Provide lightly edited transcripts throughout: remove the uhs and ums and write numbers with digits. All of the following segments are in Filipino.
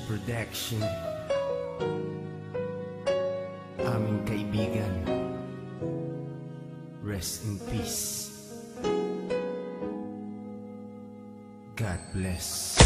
Production. Aming kaibigan, rest in peace. God bless.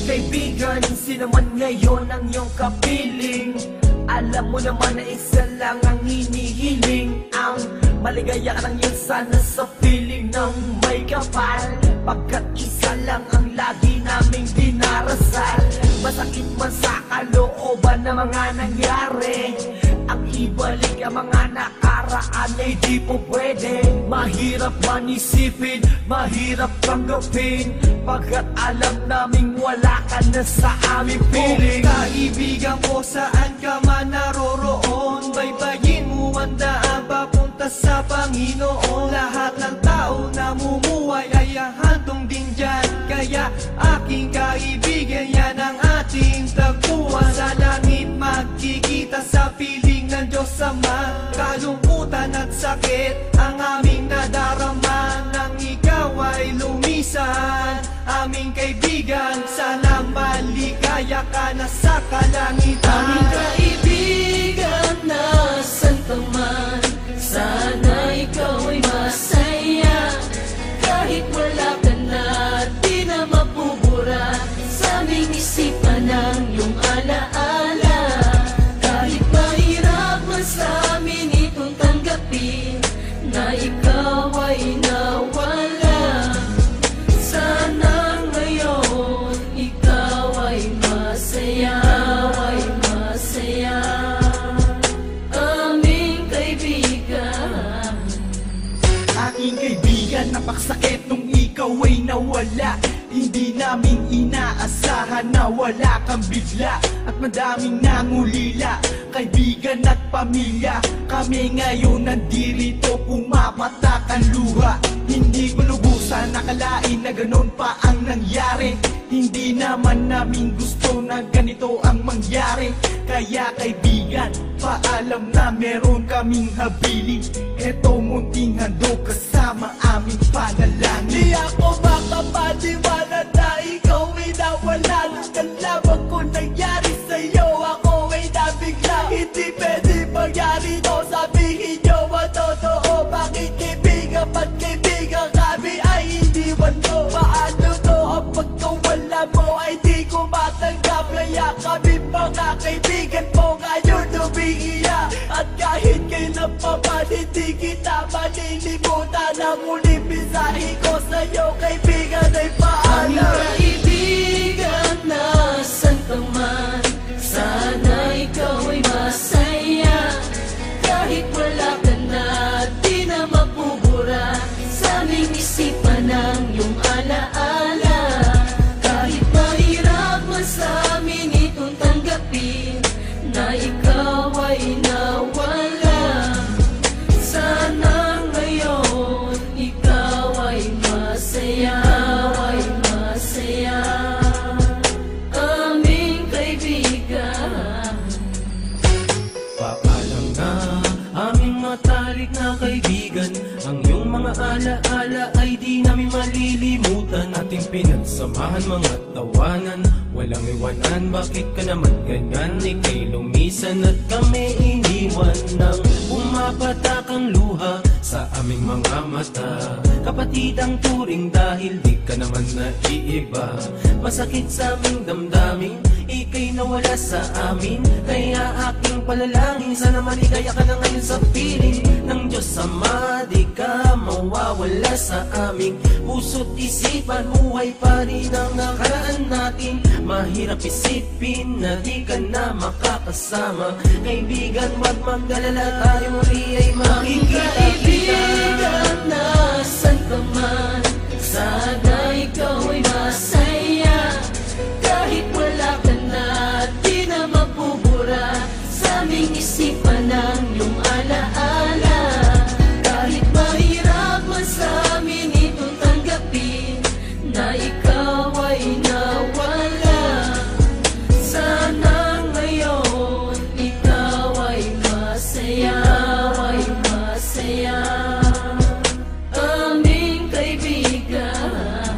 Kaibigan, sino man ngayon ang iyong kapiling, alam mo naman na isa lang ang hinihiling. Ang maligaya ka lang yun sana sa piling ng may kapal, pagkat isa lang ang lagi naming dinarasal. Masakit man sa kalooban na mga nangyari, ang ibalik ang mga nakaraan ay di po pwede. Mahirap man isipin, mahirap tanggapin, pagkat alam naming wala ka na sa aming piling. Kaibigan ko, saan ka man naroroon, baybayin mo ang daan papunta sa Panginoon. Lahat ng tao na mumuhay ay hantong din dyan, kaya aking kaibigan, yan ang ating tagpuan. Sa langit magkikita sa piling ng Diyos Ama, kalungkutan at sakit ang aming nadarama. Nang ikaw ay lumisan, aming kaibigan, sana maligaya ka na sa kalangitan. Aming kaibigan, nasan ka man, sana ikaw ay masaya. Kahit wala ka na, di na mapubura sa aming isipan ng iyong alaala. Kahit mahirap man sa amin itong tanggapin na ikaw ay nawala, sana ngayon ikaw ay masaya, ay masaya. Aming kaibigan, Aking kaibigan, napakasakit nung ikaw ay nawala. Hindi namin inaasahan na wala kang bigla, at madaming nangulila, kaibigan at pamilya. Kami ngayon nandirito, pumapatak ang luha. Hindi ko lubusan nakalain na ganon pa ang nangyari. Hindi naman namin gusto na ganito ang mangyari. Kaya kaibigan, paalam na meron kaming habiling. Eto munting handog kasama aming panalangin. Di ako makapaniwala na ikaw ay nawala. Nung nalaman ko nangyari sa'yo, ako ay nabigla. Hindi pwede mangyari to, sabihin nyo ang totoo. Bakit kaibigan, ba't kaibigan kami ay hindi mo? Paano to ang pagkawala mo ay di ko matanggap? Kaya kami mga kaibigan mo ngayon umiiyak, at kahit kailan pa man hindi kita malilimutan. Ang muling mensahe ko sa'yo kaibigan ay aming paalam. kaibigan, nasan ka man, sana ikaw ay masaya. Kahit wala ka na, di na mapubura sa aming isipan ng iyong alaala. Kahit mahirap man sa amin itong tanggapin na ikaw ay nawala, sana ngayon ikaw ay masaya, ay masaya. Aming kaibigan, Paalam na aming matalik na kaibigan, ang iyong mga alaala ay di namin malilimutan. Ating pinagsamahan mga tawanan, walang iwanan. Bakit ka naman ganyan? Ika'y lumisan at kami iniwan ng pumapatak ang luha sa aming mga mata. Kapatid ang turing dahil di ka naman naiiba. Masakit sa aming damdamin, ika'y nawala sa amin. Kaya aking palalangin, sana maligaya ka na ngayon sa piling ng Diyos Ama. Di ka mawawala sa aming puso't isipan. Buhay pa rin ang nakaraan natin. Mahirap isipin na di ka na makakasama. Kaibigan, wag magdalala, tayo muli ay aming makikita-kita. kaibigan, nasan ka man, sana ikaw ay masaya. Kahit wala ka na, di na mapubura sa aming isipan ng iyong alaala. Kahit mahirap man sa amin itong tanggapin na ikaw ay nawala, sana ngayon ikaw ay masaya, ay masaya. Aming kaibigan,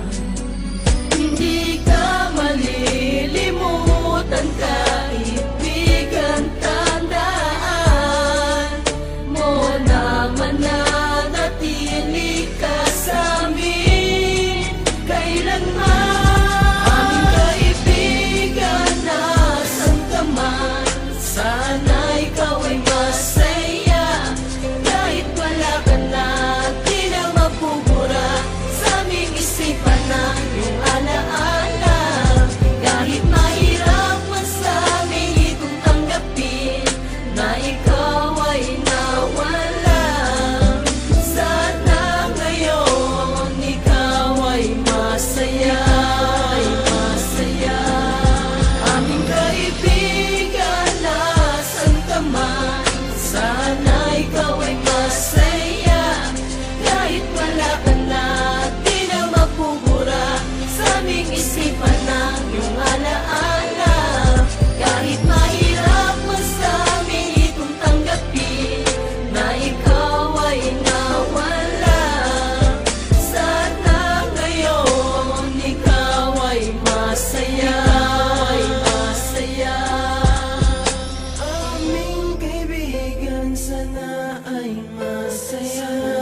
ay masaya.